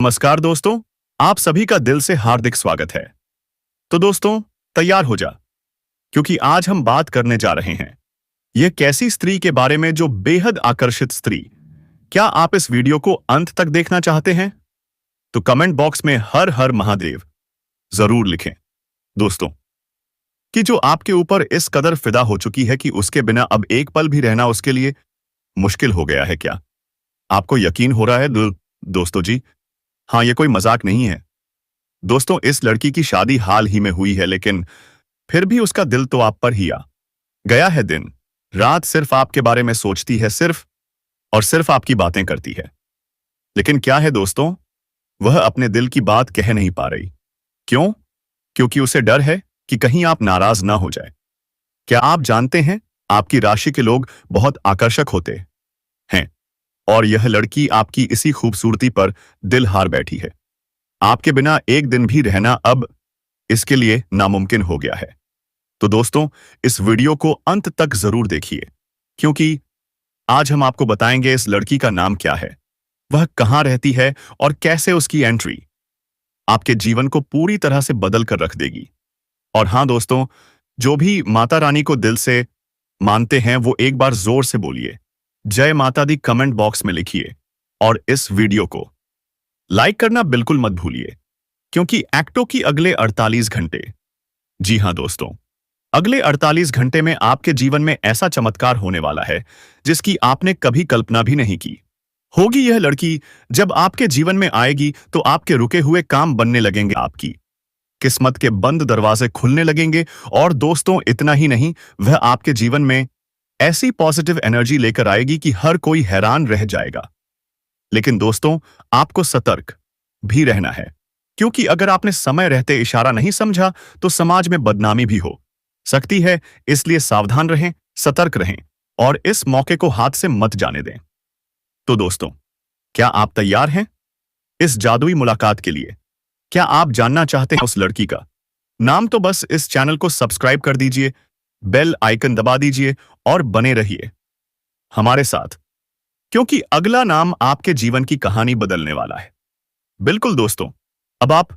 नमस्कार दोस्तों, आप सभी का दिल से हार्दिक स्वागत है। तो दोस्तों, तैयार हो जा, क्योंकि आज हम बात करने जा रहे हैं यह कैसी स्त्री के बारे में जो बेहद आकर्षित स्त्री। क्या आप इस वीडियो को अंत तक देखना चाहते हैं? तो कमेंट बॉक्स में हर हर महादेव जरूर लिखें दोस्तों, कि जो आपके ऊपर इस कदर फिदा हो चुकी है कि उसके बिना अब एक पल भी रहना उसके लिए मुश्किल हो गया है। क्या आपको यकीन हो रहा है दोस्तों जी? हाँ, ये कोई मजाक नहीं है दोस्तों। इस लड़की की शादी हाल ही में हुई है, लेकिन फिर भी उसका दिल तो आप पर ही आ गया है। दिन रात सिर्फ आपके बारे में सोचती है, सिर्फ और सिर्फ आपकी बातें करती है। लेकिन क्या है दोस्तों, वह अपने दिल की बात कह नहीं पा रही। क्यों? क्योंकि उसे डर है कि कहीं आप नाराज ना हो जाए। क्या आप जानते हैं, आपकी राशि के लोग बहुत आकर्षक होते हैं, और यह लड़की आपकी इसी खूबसूरती पर दिल हार बैठी है। आपके बिना एक दिन भी रहना अब इसके लिए नामुमकिन हो गया है। तो दोस्तों, इस वीडियो को अंत तक जरूर देखिए, क्योंकि आज हम आपको बताएंगे इस लड़की का नाम क्या है, वह कहां रहती है और कैसे उसकी एंट्री आपके जीवन को पूरी तरह से बदल कर रख देगी। और हां दोस्तों, जो भी माता रानी को दिल से मानते हैं वो एक बार जोर से बोलिए जय माता दी कमेंट बॉक्स में लिखिए, और इस वीडियो को लाइक करना बिल्कुल मत भूलिए, क्योंकि एक्टो की अगले 48 घंटे, जी हां दोस्तों, अगले 48 घंटे में आपके जीवन में ऐसा चमत्कार होने वाला है जिसकी आपने कभी कल्पना भी नहीं की होगी। यह लड़की जब आपके जीवन में आएगी तो आपके रुके हुए काम बनने लगेंगे, आपकी किस्मत के बंद दरवाजे खुलने लगेंगे। और दोस्तों, इतना ही नहीं, वह आपके जीवन में ऐसी पॉजिटिव एनर्जी लेकर आएगी कि हर कोई हैरान रह जाएगा। लेकिन दोस्तों, आपको सतर्क भी रहना है, क्योंकि अगर आपने समय रहते इशारा नहीं समझा तो समाज में बदनामी भी हो सकती है। इसलिए सावधान रहें, सतर्क रहें, और इस मौके को हाथ से मत जाने दें। तो दोस्तों, क्या आप तैयार हैं इस जादुई मुलाकात के लिए? क्या आप जानना चाहते हैं उस लड़की का नाम? तो बस इस चैनल को सब्सक्राइब कर दीजिए, बेल आइकन दबा दीजिए और बने रहिए हमारे साथ, क्योंकि अगला नाम आपके जीवन की कहानी बदलने वाला है। बिल्कुल दोस्तों, अब आप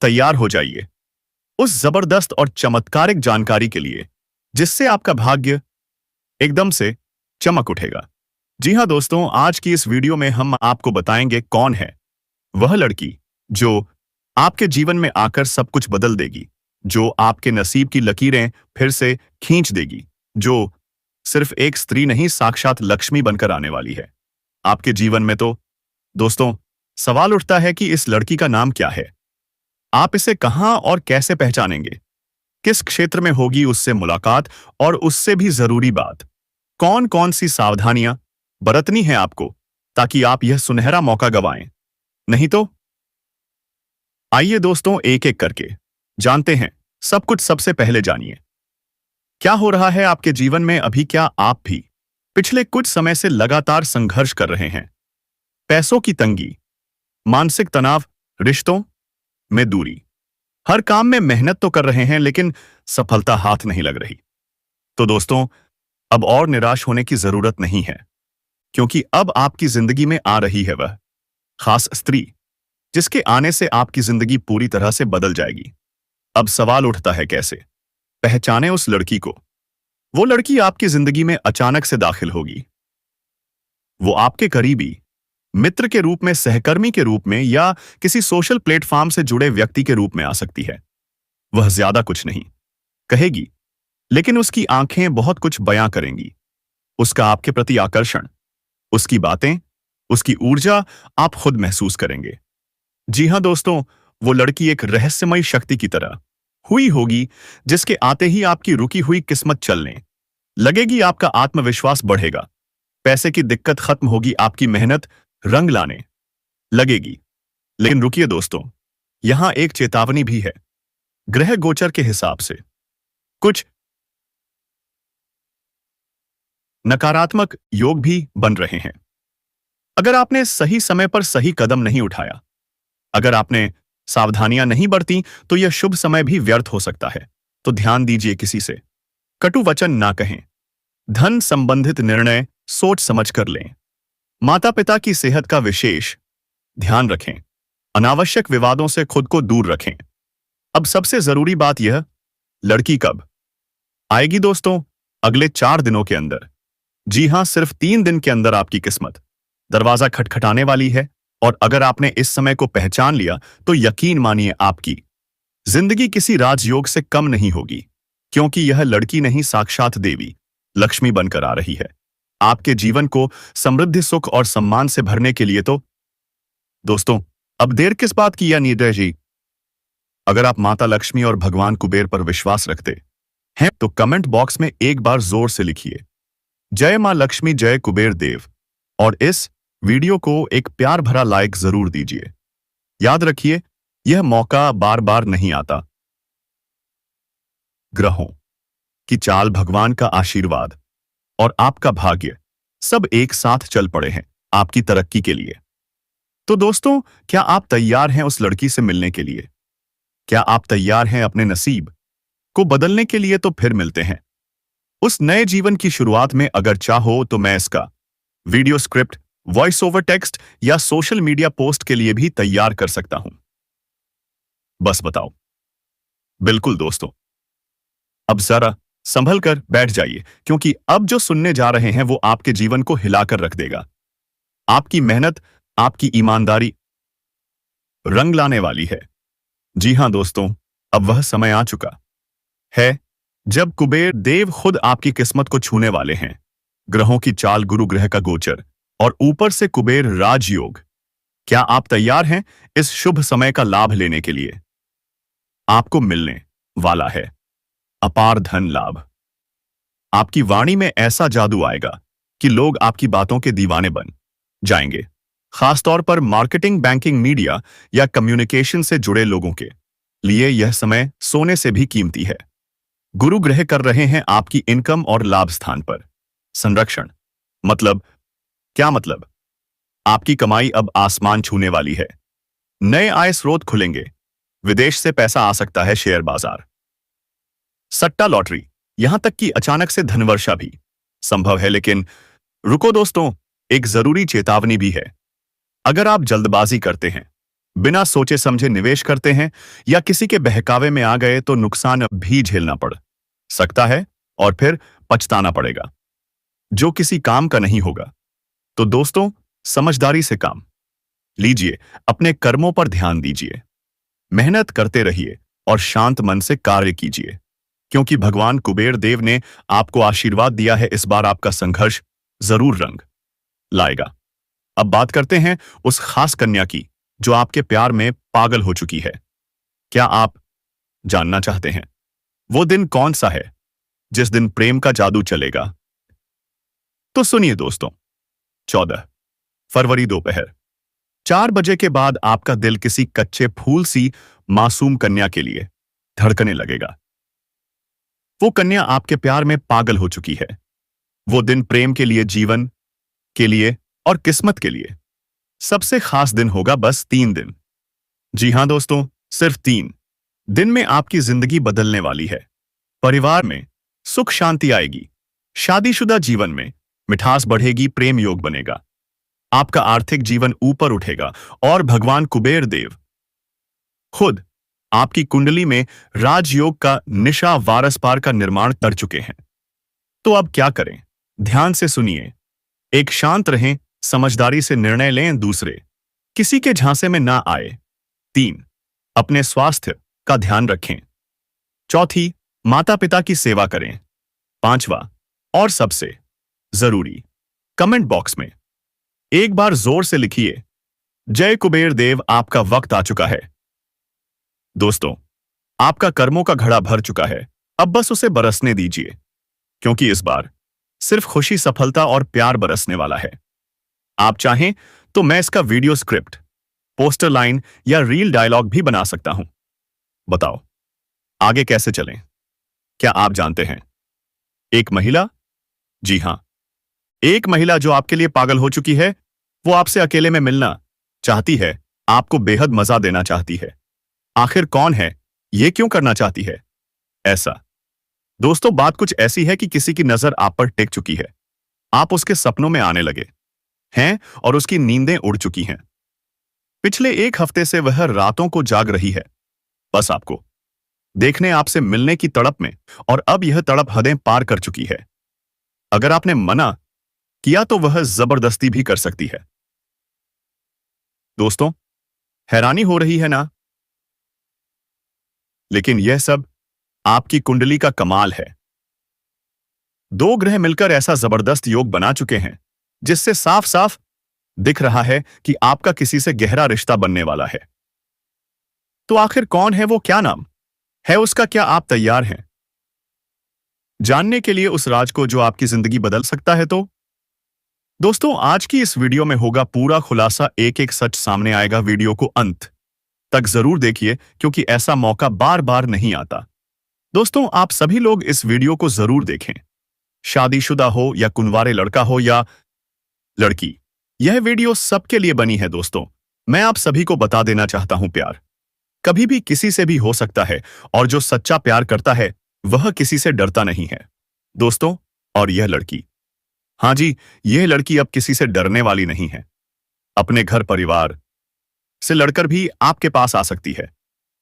तैयार हो जाइए उस जबरदस्त और चमत्कारिक जानकारी के लिए जिससे आपका भाग्य एकदम से चमक उठेगा। जी हां दोस्तों, आज की इस वीडियो में हम आपको बताएंगे कौन है वह लड़की जो आपके जीवन में आकर सब कुछ बदल देगी, जो आपके नसीब की लकीरें फिर से खींच देगी, जो सिर्फ एक स्त्री नहीं, साक्षात लक्ष्मी बनकर आने वाली है आपके जीवन में। तो दोस्तों, सवाल उठता है कि इस लड़की का नाम क्या है? आप इसे कहां और कैसे पहचानेंगे? किस क्षेत्र में होगी उससे मुलाकात? और उससे भी जरूरी बात, कौन कौन सी सावधानियां बरतनी है आपको ताकि आप यह सुनहरा मौका गंवाएं नहीं? तो आइए दोस्तों, एक एक करके जानते हैं सब कुछ। सबसे पहले जानिए क्या हो रहा है आपके जीवन में अभी। क्या आप भी पिछले कुछ समय से लगातार संघर्ष कर रहे हैं? पैसों की तंगी, मानसिक तनाव, रिश्तों में दूरी, हर काम में मेहनत तो कर रहे हैं लेकिन सफलता हाथ नहीं लग रही। तो दोस्तों, अब और निराश होने की जरूरत नहीं है, क्योंकि अब आपकी जिंदगी में आ रही है वह खास स्त्री जिसके आने से आपकी जिंदगी पूरी तरह से बदल जाएगी। अब सवाल उठता है, कैसे पहचाने उस लड़की को? वो लड़की आपकी जिंदगी में अचानक से दाखिल होगी। वो आपके करीबी मित्र के रूप में, सहकर्मी के रूप में, या किसी सोशल प्लेटफॉर्म से जुड़े व्यक्ति के रूप में आ सकती है। वह ज्यादा कुछ नहीं कहेगी, लेकिन उसकी आंखें बहुत कुछ बयां करेंगी। उसका आपके प्रति आकर्षण, उसकी बातें, उसकी ऊर्जा आप खुद महसूस करेंगे। जी हां दोस्तों, वो लड़की एक रहस्यमयी शक्ति की तरह हुई होगी जिसके आते ही आपकी रुकी हुई किस्मत चलने लगेगी, आपका आत्मविश्वास बढ़ेगा, पैसे की दिक्कत खत्म होगी, आपकी मेहनत रंग लाने लगेगी। लेकिन रुकिए दोस्तों, यहां एक चेतावनी भी है। ग्रह गोचर के हिसाब से कुछ नकारात्मक योग भी बन रहे हैं। अगर आपने सही समय पर सही कदम नहीं उठाया, अगर आपने सावधानियां नहीं बरती, तो यह शुभ समय भी व्यर्थ हो सकता है। तो ध्यान दीजिए, किसी से कटु वचन ना कहें, धन संबंधित निर्णय सोच समझ कर लें, माता पिता की सेहत का विशेष ध्यान रखें, अनावश्यक विवादों से खुद को दूर रखें। अब सबसे जरूरी बात यह, लड़की कब आएगी दोस्तों? अगले 4 दिनों के अंदर। जी हां, सिर्फ 3 दिन के अंदर आपकी किस्मत दरवाजा खटखटाने वाली है। और अगर आपने इस समय को पहचान लिया तो यकीन मानिए, आपकी जिंदगी किसी राजयोग से कम नहीं होगी, क्योंकि यह लड़की नहीं, साक्षात देवी लक्ष्मी बनकर आ रही है आपके जीवन को समृद्धि, सुख और सम्मान से भरने के लिए। तो दोस्तों, अब देर किस बात की, या नीरज जी? अगर आप माता लक्ष्मी और भगवान कुबेर पर विश्वास रखते हैं तो कमेंट बॉक्स में एक बार जोर से लिखिए, जय मां लक्ष्मी, जय कुबेर देव। और इस वीडियो को एक प्यार भरा लाइक जरूर दीजिए। याद रखिए, यह मौका बार बार नहीं आता। ग्रहों की चाल, भगवान का आशीर्वाद और आपका भाग्य सब एक साथ चल पड़े हैं आपकी तरक्की के लिए। तो दोस्तों, क्या आप तैयार हैं उस लड़की से मिलने के लिए? क्या आप तैयार हैं अपने नसीब को बदलने के लिए? तो फिर मिलते हैं उस नए जीवन की शुरुआत में। अगर चाहो तो मैं इसका video script, voice over text या सोशल मीडिया पोस्ट के लिए भी तैयार कर सकता हूं। बस बताओ। बिल्कुल दोस्तों, अब जरा संभल कर बैठ जाइए, क्योंकि अब जो सुनने जा रहे हैं वो आपके जीवन को हिलाकर रख देगा। आपकी मेहनत, आपकी ईमानदारी रंग लाने वाली है। जी हां दोस्तों, अब वह समय आ चुका है जब कुबेर देव खुद आपकी किस्मत को छूने वाले हैं। ग्रहों की चाल, गुरु ग्रह का गोचर और ऊपर से कुबेर राजयोग। क्या आप तैयार हैं इस शुभ समय का लाभ लेने के लिए? आपको मिलने वाला है अपार धन लाभ। आपकी वाणी में ऐसा जादू आएगा कि लोग आपकी बातों के दीवाने बन जाएंगे। खासतौर पर मार्केटिंग, बैंकिंग, मीडिया या कम्युनिकेशन से जुड़े लोगों के लिए यह समय सोने से भी कीमती है। गुरु ग्रह कर रहे हैं आपकी इनकम और लाभ स्थान पर संरक्षण। मतलब क्या मतलब? आपकी कमाई अब आसमान छूने वाली है। नए आय स्रोत खुलेंगे। विदेश से पैसा आ सकता है, शेयर बाजार, सट्टा, लॉटरी, यहां तक कि अचानक से धनवर्षा भी संभव है। लेकिन रुको दोस्तों, एक जरूरी चेतावनी भी है। अगर आप जल्दबाजी करते हैं, बिना सोचे समझे निवेश करते हैं या किसी के बहकावे में आ गए तो नुकसान भी झेलना पड़ सकता है और फिर पछताना पड़ेगा, जो किसी काम का नहीं होगा। तो दोस्तों, समझदारी से काम लीजिए, अपने कर्मों पर ध्यान दीजिए, मेहनत करते रहिए और शांत मन से कार्य कीजिए, क्योंकि भगवान कुबेर देव ने आपको आशीर्वाद दिया है। इस बार आपका संघर्ष जरूर रंग लाएगा। अब बात करते हैं उस खास कन्या की जो आपके प्यार में पागल हो चुकी है। क्या आप जानना चाहते हैं वो दिन कौन सा है जिस दिन प्रेम का जादू चलेगा? तो सुनिए दोस्तों, 14 फरवरी दोपहर 4 बजे के बाद आपका दिल किसी कच्चे फूल सी मासूम कन्या के लिए धड़कने लगेगा। वो कन्या आपके प्यार में पागल हो चुकी है। वो दिन प्रेम के लिए, जीवन के लिए और किस्मत के लिए सबसे खास दिन होगा। बस 3 दिन। जी हां दोस्तों, सिर्फ 3 दिन में आपकी जिंदगी बदलने वाली है। परिवार में सुख शांति आएगी, शादीशुदा जीवन में मिठास बढ़ेगी, प्रेम योग बनेगा, आपका आर्थिक जीवन ऊपर उठेगा और भगवान कुबेर देव खुद आपकी कुंडली में राजयोग का निशा वारसपार का निर्माण कर चुके हैं। तो अब क्या करें? ध्यान से सुनिए। एक, शांत रहें, समझदारी से निर्णय लें। दूसरे, किसी के झांसे में ना आए। 3, अपने स्वास्थ्य का ध्यान रखें। चौथी, माता पिता की सेवा करें। 5वां और सबसे जरूरी, कमेंट बॉक्स में एक बार जोर से लिखिए, जय कुबेर देव। आपका वक्त आ चुका है दोस्तों, आपका कर्मों का घड़ा भर चुका है। अब बस उसे बरसने दीजिए, क्योंकि इस बार सिर्फ खुशी, सफलता और प्यार बरसने वाला है। आप चाहें तो मैं इसका वीडियो स्क्रिप्ट, पोस्टर लाइन या रील डायलॉग भी बना सकता हूं। बताओ आगे कैसे चलें? क्या आप जानते हैं एक महिला, जी हां, एक महिला जो आपके लिए पागल हो चुकी है, वो आपसे अकेले में मिलना चाहती है, आपको बेहद मजा देना चाहती है। आखिर कौन है? ये क्यों करना चाहती है ऐसा? दोस्तों, बात कुछ ऐसी है कि किसी की नजर आप पर टिक चुकी है। आप उसके सपनों में आने लगे हैं और उसकी नींदें उड़ चुकी हैं। पिछले एक हफ्ते से वह रातों को जाग रही है, बस आपको देखने, आपसे मिलने की तड़प में। और अब यह तड़प हदें पार कर चुकी है। अगर आपने मना किया तो वह जबरदस्ती भी कर सकती है। दोस्तों, हैरानी हो रही है ना? लेकिन यह सब आपकी कुंडली का कमाल है। दो ग्रह मिलकर ऐसा जबरदस्त योग बना चुके हैं जिससे साफ साफ दिख रहा है कि आपका किसी से गहरा रिश्ता बनने वाला है। तो आखिर कौन है वो, क्या नाम है उसका, क्या आप तैयार हैं जानने के लिए उस राज को जो आपकी जिंदगी बदल सकता है? तो दोस्तों, आज की इस वीडियो में होगा पूरा खुलासा, एक एक सच सामने आएगा। वीडियो को अंत तक जरूर देखिए क्योंकि ऐसा मौका बार बार नहीं आता। दोस्तों, आप सभी लोग इस वीडियो को जरूर देखें, शादीशुदा हो या कुंवारे, लड़का हो या लड़की, यह वीडियो सबके लिए बनी है। दोस्तों, मैं आप सभी को बता देना चाहता हूं, प्यार कभी भी किसी से भी हो सकता है और जो सच्चा प्यार करता है वह किसी से डरता नहीं है। दोस्तों, और यह लड़की, हाँ जी, यह लड़की अब किसी से डरने वाली नहीं है। अपने घर परिवार से लड़कर भी आपके पास आ सकती है।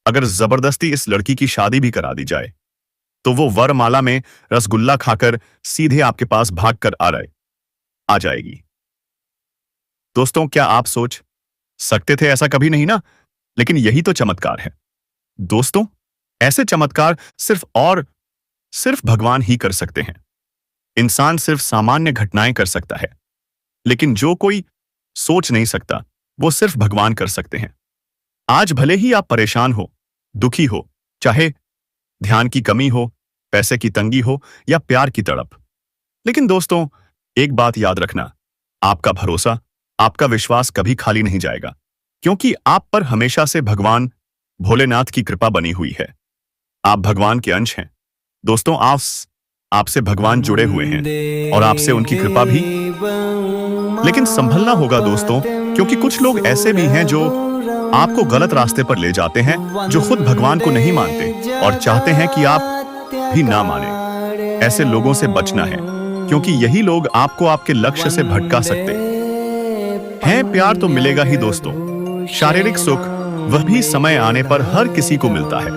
अगर जबरदस्ती इस लड़की की शादी भी करा दी जाए तो वो वरमाला में रसगुल्ला खाकर सीधे आपके पास भागकर आ जाएगी। दोस्तों, क्या आप सोच सकते थे ऐसा? कभी नहीं ना। लेकिन यही तो चमत्कार है दोस्तों। ऐसे चमत्कार सिर्फ भगवान ही कर सकते हैं। इंसान सिर्फ सामान्य घटनाएं कर सकता है, लेकिन जो कोई सोच नहीं सकता वो सिर्फ भगवान कर सकते हैं। आज भले ही आप परेशान हो, दुखी हो, चाहे ध्यान की कमी हो, पैसे की तंगी हो या प्यार की तड़प, लेकिन दोस्तों, एक बात याद रखना, आपका भरोसा, आपका विश्वास कभी खाली नहीं जाएगा, क्योंकि आप पर हमेशा से भगवान भोलेनाथ की कृपा बनी हुई है। आप भगवान के अंश हैं। दोस्तों, आपसे भगवान जुड़े हुए हैं और आपसे उनकी कृपा भी। लेकिन संभलना होगा दोस्तों, क्योंकि कुछ लोग ऐसे भी हैं जो आपको गलत रास्ते पर ले जाते हैं, जो खुद भगवान को नहीं मानते और चाहते हैं कि आप भी ना माने। ऐसे लोगों से बचना है, क्योंकि यही लोग आपको आपके लक्ष्य से भटका सकते हैं। प्यार तो मिलेगा ही दोस्तों, शारीरिक सुख वह भी समय आने पर हर किसी को मिलता है,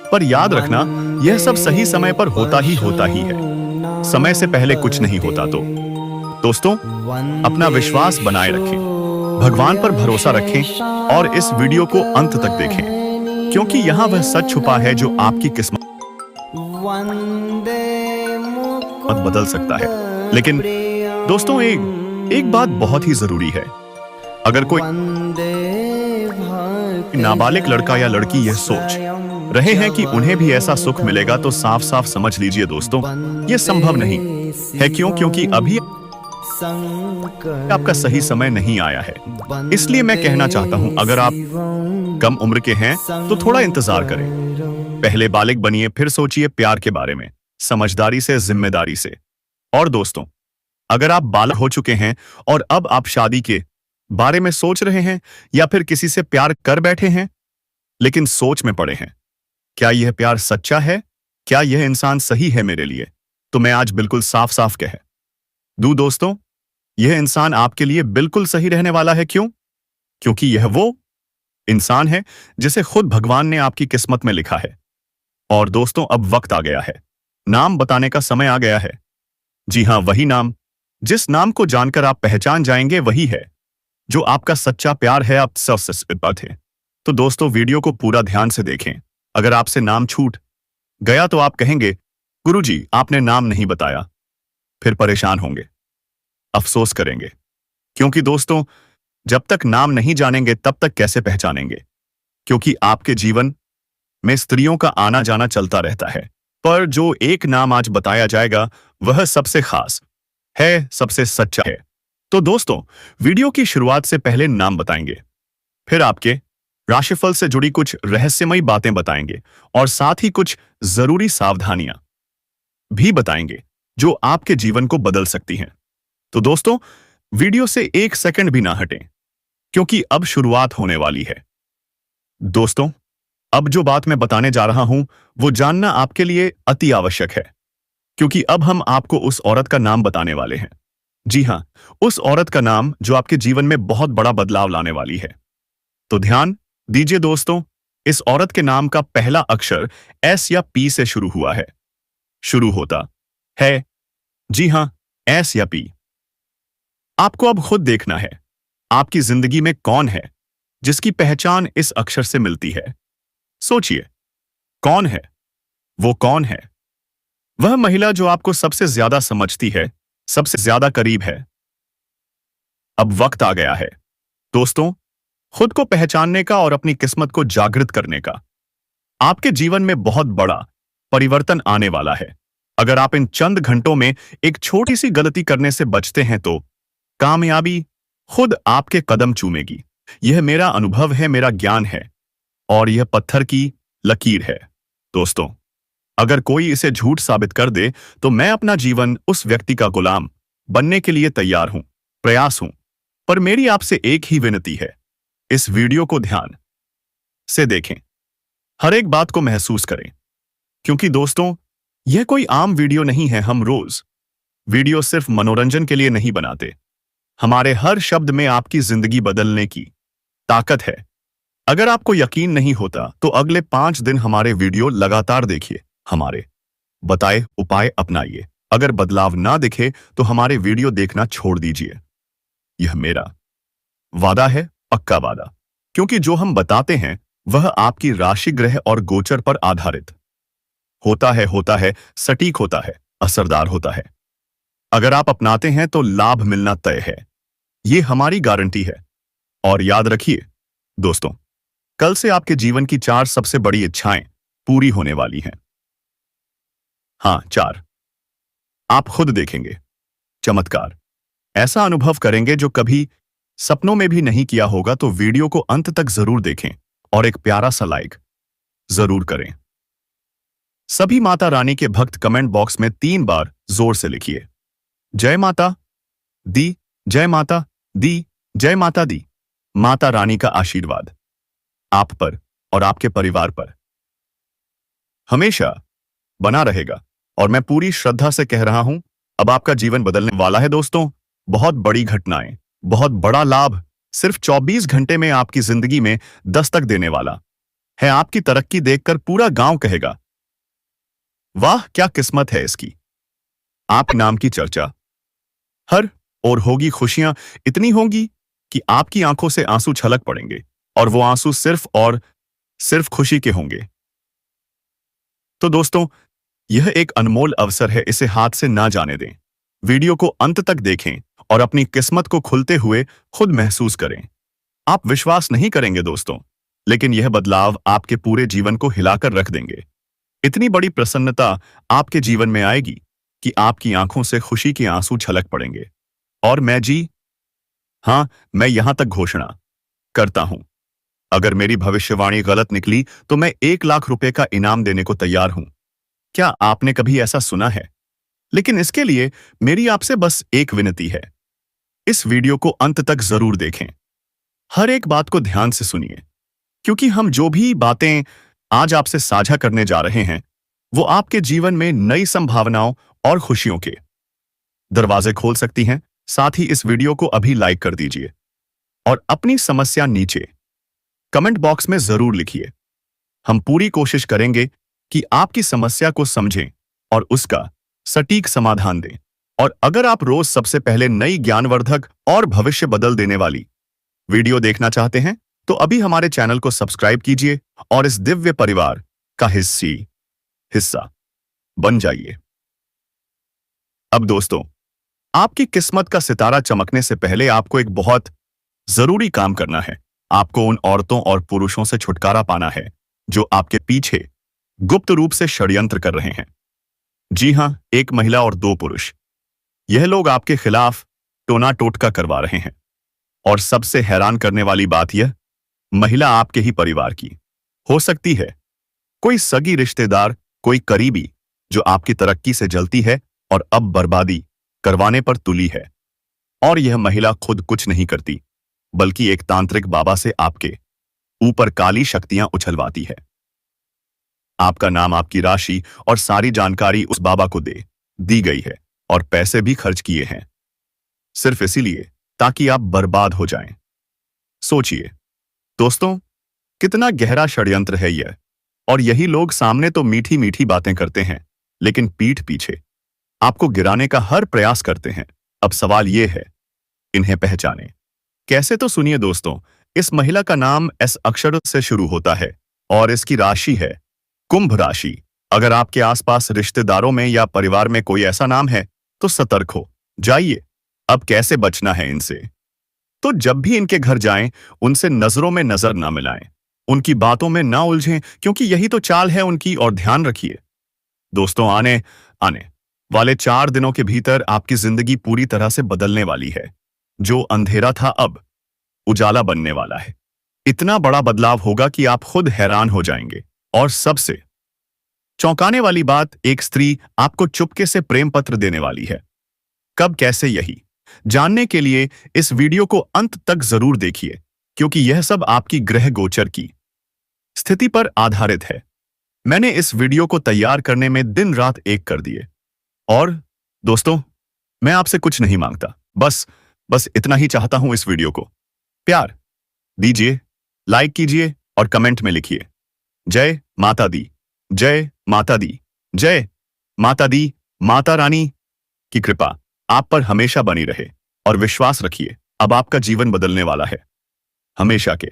पर याद रखना, यह सब सही समय पर होता ही है। समय से पहले कुछ नहीं होता। तो दोस्तों, अपना विश्वास बनाए रखें, भगवान पर भरोसा रखें और इस वीडियो को अंत तक देखें, क्योंकि यहां वह सच छुपा है जो आपकी किस्मत बदल सकता है। लेकिन दोस्तों, एक बात बहुत ही जरूरी है। अगर कोई नाबालिग लड़का या लड़की यह सोच रहे हैं कि उन्हें भी ऐसा सुख मिलेगा, तो साफ साफ समझ लीजिए दोस्तों, यह संभव नहीं है। क्योंकि अभी आपका सही समय नहीं आया है। इसलिए मैं कहना चाहता हूं, अगर आप कम उम्र के हैं तो थोड़ा इंतजार करें, पहले बालिग बनिए, फिर सोचिए प्यार के बारे में, समझदारी से, जिम्मेदारी से। और दोस्तों, अगर आप बालक हो चुके हैं और अब आप शादी के बारे में सोच रहे हैं या फिर किसी से प्यार कर बैठे हैं लेकिन सोच में पड़े हैं, क्या यह प्यार सच्चा है? क्या यह इंसान सही है मेरे लिए? तो मैं आज बिल्कुल साफ साफ कह दूं दोस्तों, यह इंसान आपके लिए बिल्कुल सही रहने वाला है। क्यों? क्योंकि यह वो इंसान है जिसे खुद भगवान ने आपकी किस्मत में लिखा है। और दोस्तों, अब वक्त आ गया है, नाम बताने का समय आ गया है। जी हां, वही नाम, जिस नाम को जानकर आप पहचान जाएंगे, वही है जो आपका सच्चा प्यार है। आप सब थे। तो दोस्तों, वीडियो को पूरा ध्यान से देखें। अगर आपसे नाम छूट गया तो आप कहेंगे, गुरुजी आपने नाम नहीं बताया, फिर परेशान होंगे, अफसोस करेंगे। क्योंकि दोस्तों, जब तक नाम नहीं जानेंगे तब तक कैसे पहचानेंगे? क्योंकि आपके जीवन में स्त्रियों का आना जाना चलता रहता है, पर जो एक नाम आज बताया जाएगा वह सबसे खास है, सबसे सच्चा है। तो दोस्तों, वीडियो की शुरुआत से पहले नाम बताएंगे, फिर आपके राशिफल से जुड़ी कुछ रहस्यमयी बातें बताएंगे और साथ ही कुछ जरूरी सावधानियां भी बताएंगे जो आपके जीवन को बदल सकती हैं। तो दोस्तों, वीडियो से एक सेकंड भी ना हटें, क्योंकि अब शुरुआत होने वाली है। दोस्तों, अब जो बात मैं बताने जा रहा हूं वो जानना आपके लिए अति आवश्यक है, क्योंकि अब हम आपको उस औरत का नाम बताने वाले हैं। जी हां, उस औरत का नाम जो आपके जीवन में बहुत बड़ा बदलाव लाने वाली है। तो ध्यान दीजिए दोस्तों, इस औरत के नाम का पहला अक्षर एस या पी से शुरू हुआ है। शुरू होता है, जी हां, एस या पी। आपको अब खुद देखना है, आपकी जिंदगी में कौन है जिसकी पहचान इस अक्षर से मिलती है। सोचिए, कौन है वो? कौन है वह महिला जो आपको सबसे ज्यादा समझती है, सबसे ज्यादा करीब है? अब वक्त आ गया है दोस्तों, खुद को पहचानने का और अपनी किस्मत को जागृत करने का। आपके जीवन में बहुत बड़ा परिवर्तन आने वाला है। अगर आप इन चंद घंटों में एक छोटी सी गलती करने से बचते हैं तो कामयाबी खुद आपके कदम चूमेगी। यह मेरा अनुभव है, मेरा ज्ञान है, और यह पत्थर की लकीर है। दोस्तों, अगर कोई इसे झूठ साबित कर दे तो मैं अपना जीवन उस व्यक्ति का गुलाम बनने के लिए तैयार हूं, प्रयास हूं। पर मेरी आपसे एक ही विनती है, इस वीडियो को ध्यान से देखें, हर एक बात को महसूस करें, क्योंकि दोस्तों, यह कोई आम वीडियो नहीं है। हम रोज वीडियो सिर्फ मनोरंजन के लिए नहीं बनाते। हमारे हर शब्द में आपकी जिंदगी बदलने की ताकत है। अगर आपको यकीन नहीं होता तो अगले 5 दिन हमारे वीडियो लगातार देखिए, हमारे बताए उपाय अपनाइए। अगर बदलाव ना दिखे तो हमारे वीडियो देखना छोड़ दीजिए। यह मेरा वादा है, पक्का वादा, क्योंकि जो हम बताते हैं वह आपकी राशि, ग्रह और गोचर पर आधारित होता है, सटीक होता है, असरदार होता है। अगर आप अपनाते हैं तो लाभ मिलना तय है, ये हमारी गारंटी है। और याद रखिए दोस्तों, कल से आपके जीवन की 4 सबसे बड़ी इच्छाएं पूरी होने वाली हैं। हां, 4। आप खुद देखेंगे चमत्कार, ऐसा अनुभव करेंगे जो कभी सपनों में भी नहीं किया होगा। तो वीडियो को अंत तक जरूर देखें और एक प्यारा सा लाइक जरूर करें। सभी माता रानी के भक्त कमेंट बॉक्स में 3 बार जोर से लिखिए, जय माता दी, जय माता दी, जय माता दी। माता रानी का आशीर्वाद आप पर और आपके परिवार पर हमेशा बना रहेगा। और मैं पूरी श्रद्धा से कह रहा हूं, अब आपका जीवन बदलने वाला है दोस्तों। बहुत बड़ी घटनाएं, बहुत बड़ा लाभ सिर्फ 24 घंटे में आपकी जिंदगी में दस्तक देने वाला है। आपकी तरक्की देखकर पूरा गांव कहेगा, वाह क्या किस्मत है इसकी। आप नाम की चर्चा हर और होगी, खुशियां इतनी होंगी कि आपकी आंखों से आंसू छलक पड़ेंगे, और वो आंसू सिर्फ और सिर्फ खुशी के होंगे। तो दोस्तों, यह एक अनमोल अवसर है, इसे हाथ से ना जाने दें। वीडियो को अंत तक देखें और अपनी किस्मत को खुलते हुए खुद महसूस करें। आप विश्वास नहीं करेंगे दोस्तों, लेकिन यह बदलाव आपके पूरे जीवन को हिलाकर रख देंगे। इतनी बड़ी प्रसन्नता आपके जीवन में आएगी कि आपकी आंखों से खुशी के आंसू छलक पड़ेंगे। और मैं यहां तक घोषणा करता हूं, अगर मेरी भविष्यवाणी गलत निकली तो मैं 1 लाख रुपए का इनाम देने को तैयार हूं। क्या आपने कभी ऐसा सुना है? लेकिन इसके लिए मेरी आपसे बस एक विनती है, इस वीडियो को अंत तक जरूर देखें, हर एक बात को ध्यान से सुनिए, क्योंकि हम जो भी बातें आज आपसे साझा करने जा रहे हैं वो आपके जीवन में नई संभावनाओं और खुशियों के दरवाजे खोल सकती हैं। साथ ही इस वीडियो को अभी लाइक कर दीजिए और अपनी समस्या नीचे कमेंट बॉक्स में जरूर लिखिए। हम पूरी कोशिश करेंगे कि आपकी समस्या को समझें और उसका सटीक समाधान दें। और अगर आप रोज सबसे पहले नई ज्ञानवर्धक और भविष्य बदल देने वाली वीडियो देखना चाहते हैं तो अभी हमारे चैनल को सब्सक्राइब कीजिए और इस दिव्य परिवार का हिस्सा बन जाइए। अब दोस्तों, आपकी किस्मत का सितारा चमकने से पहले आपको एक बहुत जरूरी काम करना है। आपको उन औरतों और पुरुषों से छुटकारा पाना है जो आपके पीछे गुप्त रूप से षड्यंत्र कर रहे हैं। जी हां, 1 महिला और 2 पुरुष। यह लोग आपके खिलाफ टोना टोटका करवा रहे हैं। और सबसे हैरान करने वाली बात यह, महिला आपके ही परिवार की हो सकती है। कोई सगी रिश्तेदार, कोई करीबी जो आपकी तरक्की से जलती है और अब बर्बादी करवाने पर तुली है। और यह महिला खुद कुछ नहीं करती, बल्कि एक तांत्रिक बाबा से आपके ऊपर काली शक्तियां उछलवाती है। आपका नाम, आपकी राशि और सारी जानकारी उस बाबा को दी गई है और पैसे भी खर्च किए हैं, सिर्फ इसीलिए ताकि आप बर्बाद हो जाएं। सोचिए, दोस्तों, कितना गहरा षड्यंत्र है यह। और यही लोग सामने तो मीठी मीठी बातें करते हैं, लेकिन पीठ पीछे आपको गिराने का हर प्रयास करते हैं। अब सवाल यह है, इन्हें पहचाने कैसे? तो सुनिए दोस्तों, इस महिला का नाम एस अक्षर से शुरू होता है और इसकी राशि है कुंभ राशि। अगर आपके आसपास रिश्तेदारों में या परिवार में कोई ऐसा नाम है तो सतर्क हो जाइए। अब कैसे बचना है इनसे? तो जब भी इनके घर जाएं, उनसे नजरों में नजर ना मिलाएं, उनकी बातों में ना उलझें, क्योंकि यही तो चाल है उनकी। और ध्यान रखिए दोस्तों, आने आने वाले 4 दिनों के भीतर आपकी जिंदगी पूरी तरह से बदलने वाली है। जो अंधेरा था अब उजाला बनने वाला है। इतना बड़ा बदलाव होगा कि आप खुद हैरान हो जाएंगे। और सबसे चौंकाने वाली बात, एक स्त्री आपको चुपके से प्रेम पत्र देने वाली है। कब, कैसे, यही जानने के लिए इस वीडियो को अंत तक जरूर देखिए, क्योंकि यह सब आपकी ग्रह गोचर की स्थिति पर आधारित है। मैंने इस वीडियो को तैयार करने में दिन रात एक कर दिए। और दोस्तों, मैं आपसे कुछ नहीं मांगता, बस इतना ही चाहता हूं, इस वीडियो को प्यार दीजिए, लाइक कीजिए और कमेंट में लिखिए जय माता दी, जय माता दी, जय माता दी। माता रानी की कृपा आप पर हमेशा बनी रहे। और विश्वास रखिए, अब आपका जीवन बदलने वाला है हमेशा के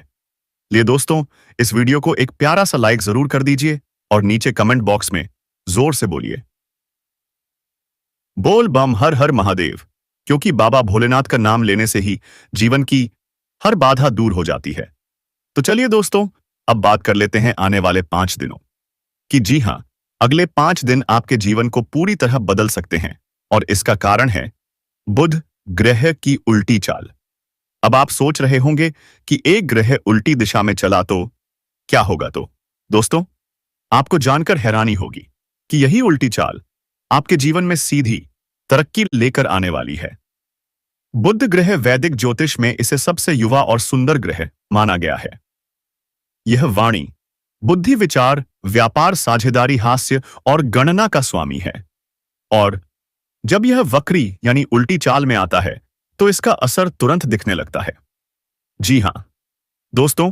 लिए। दोस्तों, इस वीडियो को एक प्यारा सा लाइक जरूर कर दीजिए और नीचे कमेंट बॉक्स में जोर से बोलिए बोल बम हर हर महादेव, क्योंकि बाबा भोलेनाथ का नाम लेने से ही जीवन की हर बाधा दूर हो जाती है। तो चलिए दोस्तों, अब बात कर लेते हैं आने वाले 5 दिनों की। जी हां, अगले 5 दिन आपके जीवन को पूरी तरह बदल सकते हैं और इसका कारण है बुध ग्रह की उल्टी चाल। अब आप सोच रहे होंगे कि एक ग्रह उल्टी दिशा में चला तो क्या होगा? तो दोस्तों, आपको जानकर हैरानी होगी कि यही उल्टी चाल आपके जीवन में सीधी तरक्की लेकर आने वाली है। बुध ग्रह वैदिक ज्योतिष में इसे सबसे युवा और सुंदर ग्रह माना गया है। यह वाणी, बुद्धि, विचार, व्यापार, साझेदारी, हास्य और गणना का स्वामी है। और जब यह वक्री यानी उल्टी चाल में आता है तो इसका असर तुरंत दिखने लगता है। जी हां दोस्तों,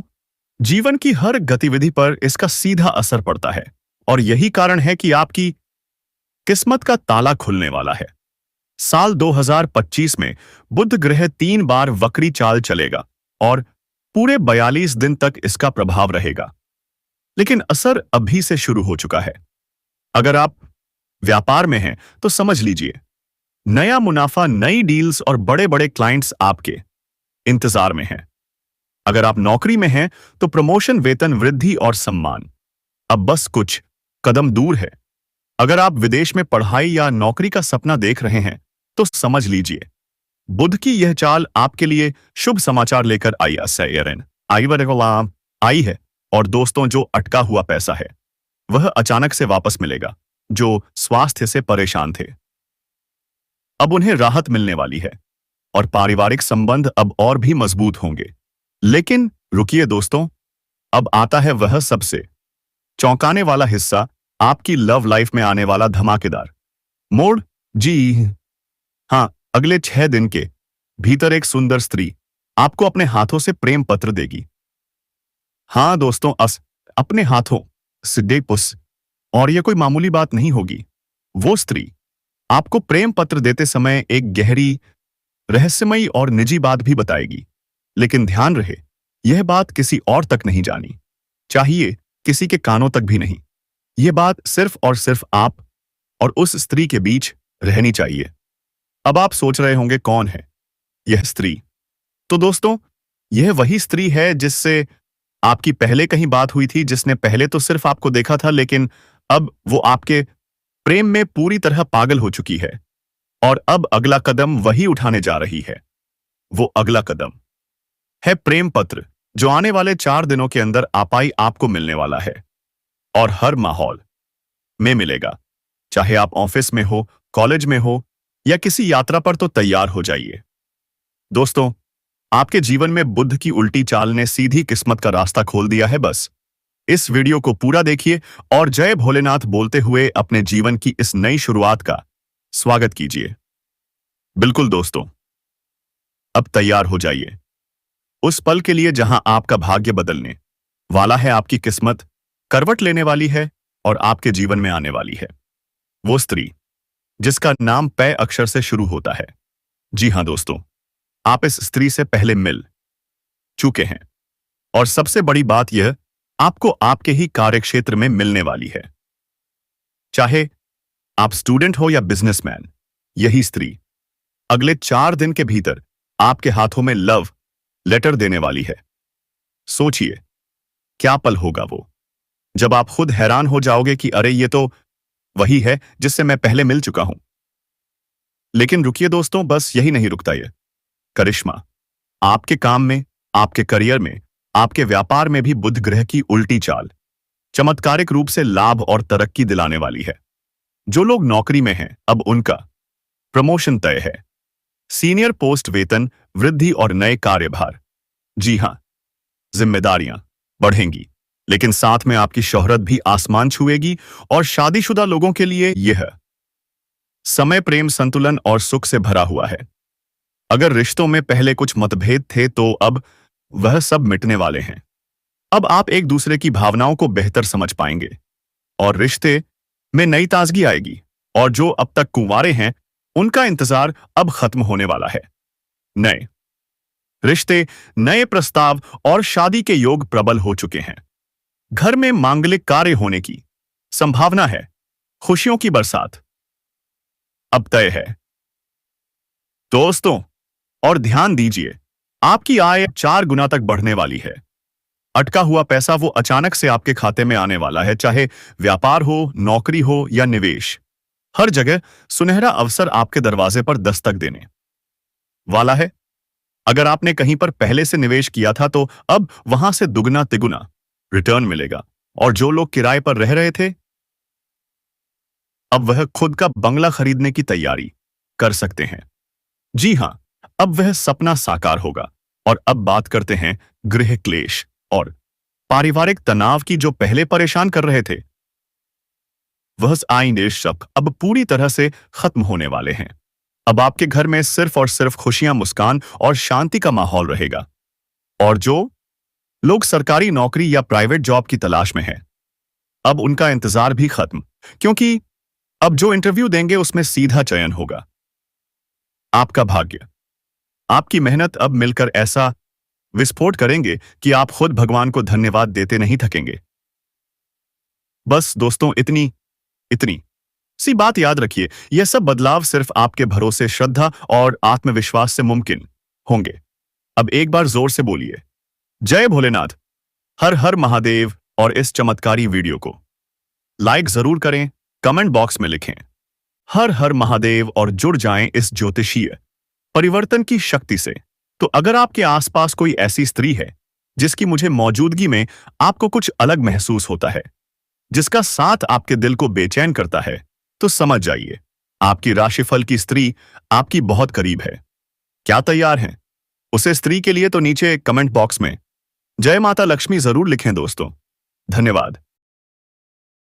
जीवन की हर गतिविधि पर इसका सीधा असर पड़ता है। और यही कारण है कि आपकी किस्मत का ताला खुलने वाला है। साल 2025 में बुध ग्रह 3 बार वक्री चाल चलेगा और पूरे 42 दिन तक इसका प्रभाव रहेगा। लेकिन असर अभी से शुरू हो चुका है। अगर आप व्यापार में हैं तो समझ लीजिए, नया मुनाफा, नई डील्स और बड़े बड़े क्लाइंट्स आपके इंतजार में हैं। अगर आप नौकरी में हैं तो प्रमोशन, वेतन वृद्धि और सम्मान अब बस कुछ कदम दूर है। अगर आप विदेश में पढ़ाई या नौकरी का सपना देख रहे हैं तो समझ लीजिए, बुध की यह चाल आपके लिए शुभ समाचार लेकर आई है। और दोस्तों, जो अटका हुआ पैसा है वह अचानक से वापस मिलेगा। जो स्वास्थ्य से परेशान थे, अब उन्हें राहत मिलने वाली है और पारिवारिक संबंध अब और भी मजबूत होंगे। लेकिन रुकिए दोस्तों, अब आता है वह सबसे चौंकाने वाला हिस्सा, आपकी लव लाइफ में आने वाला धमाकेदार मोड़। जी हां, अगले 6 दिन के भीतर एक सुंदर स्त्री आपको अपने हाथों से प्रेम पत्र देगी। हां दोस्तों, अपने हाथों से पुस। और यह कोई मामूली बात नहीं होगी। वो स्त्री आपको प्रेम पत्र देते समय एक गहरी, रहस्यमयी और निजी बात भी बताएगी। लेकिन ध्यान रहे, यह बात किसी और तक नहीं जानी चाहिए, किसी के कानों तक भी नहीं। यह बात सिर्फ और सिर्फ आप और उस स्त्री के बीच रहनी चाहिए। अब आप सोच रहे होंगे, कौन है यह स्त्री? तो दोस्तों, यह वही स्त्री है जिससे आपकी पहले कहीं बात हुई थी, जिसने पहले तो सिर्फ आपको देखा था, लेकिन अब वो आपके प्रेम में पूरी तरह पागल हो चुकी है। और अब अगला कदम वही उठाने जा रही है। वो अगला कदम है प्रेम पत्र, जो आने वाले 4 दिनों के अंदर आपको मिलने वाला है। और हर माहौल में मिलेगा, चाहे आप ऑफिस में हो, कॉलेज में हो या किसी यात्रा पर। तो तैयार हो जाइए दोस्तों, आपके जीवन में बुध की उल्टी चाल ने सीधी किस्मत का रास्ता खोल दिया है। बस इस वीडियो को पूरा देखिए और जय भोलेनाथ बोलते हुए अपने जीवन की इस नई शुरुआत का स्वागत कीजिए। बिल्कुल दोस्तों, अब तैयार हो जाइए, उस पल के लिए जहां आपका भाग्य बदलने वाला है, आपकी किस्मत करवट लेने वाली है और आपके जीवन में आने वाली है। वो स्त्री जिसका नाम पै अक्षर से शुरू होता है। जी हां दोस्तों, आप इस स्त्री से पहले मिल चुके हैं और सबसे बड़ी बात यह, आपको आपके ही कार्यक्षेत्र में मिलने वाली है। चाहे आप स्टूडेंट हो या बिजनेसमैन, यही स्त्री अगले 4 दिन के भीतर आपके हाथों में लव लेटर देने वाली है। सोचिए, क्या पल होगा वो, जब आप खुद हैरान हो जाओगे कि अरे ये तो वही है जिससे मैं पहले मिल चुका हूं। लेकिन रुकिए दोस्तों, बस यही नहीं रुकता ये करिश्मा। आपके काम में, आपके करियर में, आपके व्यापार में भी बुध ग्रह की उल्टी चाल चमत्कारिक रूप से लाभ और तरक्की दिलाने वाली है। जो लोग नौकरी में हैं, अब उनका प्रमोशन तय है। सीनियर पोस्ट, वेतन वृद्धि और नए कार्यभार। जी हां, जिम्मेदारियां बढ़ेंगी, लेकिन साथ में आपकी शोहरत भी आसमान छुएगी। और शादीशुदा लोगों के लिए यह समय प्रेम, संतुलन और सुख से भरा हुआ है। अगर रिश्तों में पहले कुछ मतभेद थे तो अब वह सब मिटने वाले हैं। अब आप एक दूसरे की भावनाओं को बेहतर समझ पाएंगे और रिश्ते में नई ताजगी आएगी। और जो अब तक कुंवारे हैं, उनका इंतजार अब खत्म होने वाला है। नए रिश्ते, नए प्रस्ताव और शादी के योग प्रबल हो चुके हैं। घर में मांगलिक कार्य होने की संभावना है। खुशियों की बरसात अब तय है दोस्तों। और ध्यान दीजिए, आपकी आय 4 गुना तक बढ़ने वाली है। अटका हुआ पैसा वो अचानक से आपके खाते में आने वाला है, चाहे व्यापार हो, नौकरी हो या निवेश। हर जगह सुनहरा अवसर आपके दरवाजे पर दस्तक देने वाला है। अगर आपने कहीं पर पहले से निवेश किया था तो अब वहां से दुगना तिगुना रिटर्न मिलेगा। और जो लोग किराए पर रह रहे थे, अब वह खुद का बंगला खरीदने की तैयारी कर सकते हैं। जी हां, अब वह सपना साकार होगा। और अब बात करते हैं गृह क्लेश और पारिवारिक तनाव की, जो पहले परेशान कर रहे थे। वह आइंदे शक अब पूरी तरह से खत्म होने वाले हैं। अब आपके घर में सिर्फ और सिर्फ खुशियां, मुस्कान और शांति का माहौल रहेगा। और जो लोग सरकारी नौकरी या प्राइवेट जॉब की तलाश में हैं, अब उनका इंतजार भी खत्म, क्योंकि अब जो इंटरव्यू देंगे उसमें सीधा चयन होगा। आपका भाग्य, आपकी मेहनत अब मिलकर ऐसा विस्फोट करेंगे कि आप खुद भगवान को धन्यवाद देते नहीं थकेंगे। बस दोस्तों, इतनी सी बात याद रखिए, यह सब बदलाव सिर्फ आपके भरोसे, श्रद्धा और आत्मविश्वास से मुमकिन होंगे। अब एक बार जोर से बोलिए, जय भोलेनाथ, हर हर महादेव। और इस चमत्कारी वीडियो को लाइक जरूर करें, कमेंट बॉक्स में लिखें हर हर महादेव और जुड़ जाएं इस ज्योतिषीय परिवर्तन की शक्ति से। तो अगर आपके आसपास कोई ऐसी स्त्री है जिसकी मुझे मौजूदगी में आपको कुछ अलग महसूस होता है, जिसका साथ आपके दिल को बेचैन करता है, तो समझ जाइए, आपकी राशिफल की स्त्री आपकी बहुत करीब है। क्या तैयार हैं उसे स्त्री के लिए? तो नीचे कमेंट बॉक्स में जय माता लक्ष्मी जरूर लिखें दोस्तों। धन्यवाद।